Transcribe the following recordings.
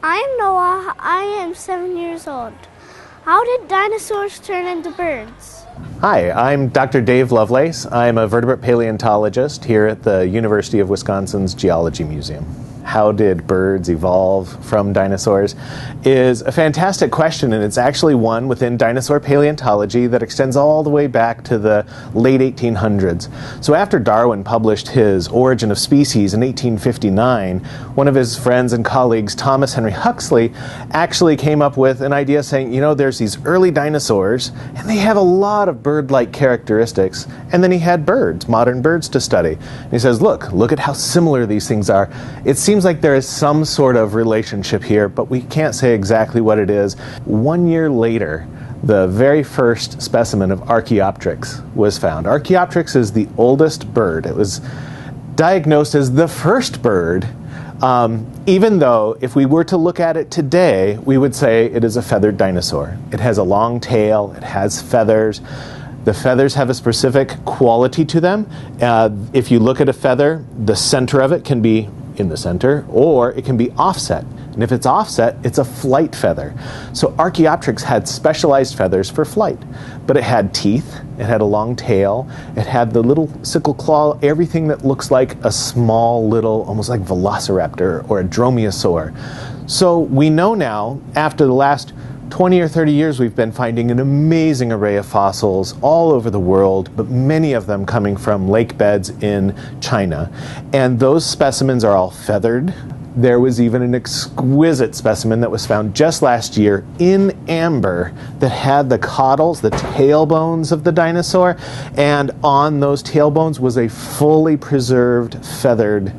I am Noah. I am 7 years old. How did dinosaurs turn into birds? Hi, I'm Dr. Dave Lovelace. I'm a vertebrate paleontologist here at the University of Wisconsin's Geology Museum. How did birds evolve from dinosaurs is a fantastic question, and it's actually one within dinosaur paleontology that extends all the way back to the late 1800s. So after Darwin published his Origin of Species in 1859, one of his friends and colleagues, Thomas Henry Huxley, actually came up with an idea saying, you know, there's these early dinosaurs, and they have a lot of bird-like characteristics. And then he had birds, modern birds, to study. And he says, look at how similar these things are. It seems like there is some sort of relationship here, but we can't say exactly what it is. 1 year later, the very first specimen of Archaeopteryx was found. Archaeopteryx is the oldest bird. It was diagnosed as the first bird, even though if we were to look at it today, we would say it is a feathered dinosaur. It has a long tail, it has feathers. The feathers have a specific quality to them. If you look at a feather, the center of it can be in the center, or it can be offset. And if it's offset, it's a flight feather. So Archaeopteryx had specialized feathers for flight, but it had teeth, it had a long tail, it had the little sickle claw, everything that looks like a small little, almost like velociraptor or a dromaeosaur. So we know now, after the last 20 or 30 years, we've been finding an amazing array of fossils all over the world, but many of them coming from lake beds in China. And those specimens are all feathered. There was even an exquisite specimen that was found just last year in amber that had the caudals, the tailbones of the dinosaur, and on those tailbones was a fully preserved feathered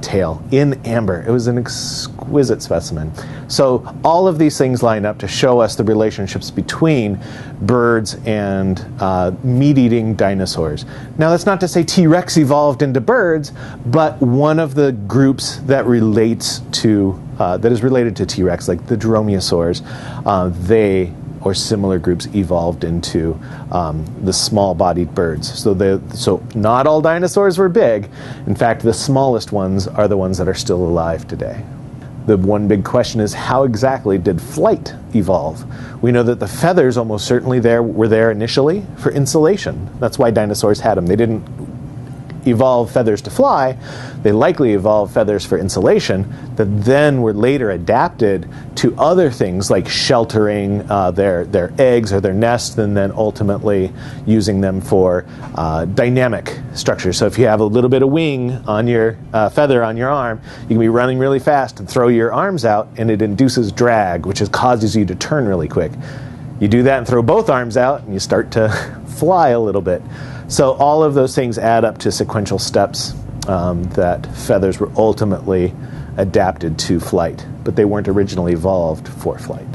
tail in amber. It was an exquisite specimen. So all of these things line up to show us the relationships between birds and meat-eating dinosaurs. Now, that's not to say T-Rex evolved into birds, but one of the groups that relates to that is related to T-Rex, like the dromaeosaurs, they or similar groups evolved into the small-bodied birds. So not all dinosaurs were big. In fact, the smallest ones are the ones that are still alive today. The one big question is, how exactly did flight evolve? We know that the feathers almost certainly were there initially for insulation. That's why dinosaurs had them. They didn't evolve feathers to fly. They likely evolved feathers for insulation that then were later adapted to other things like sheltering their eggs or their nests, and then ultimately using them for dynamic structures. So if you have a little bit of wing on your feather on your arm, you can be running really fast and throw your arms out, and it induces drag, which causes you to turn really quick. You do that and throw both arms out, and you start to fly a little bit. So all of those things add up to sequential steps that feathers were ultimately adapted to flight, but they weren't originally evolved for flight.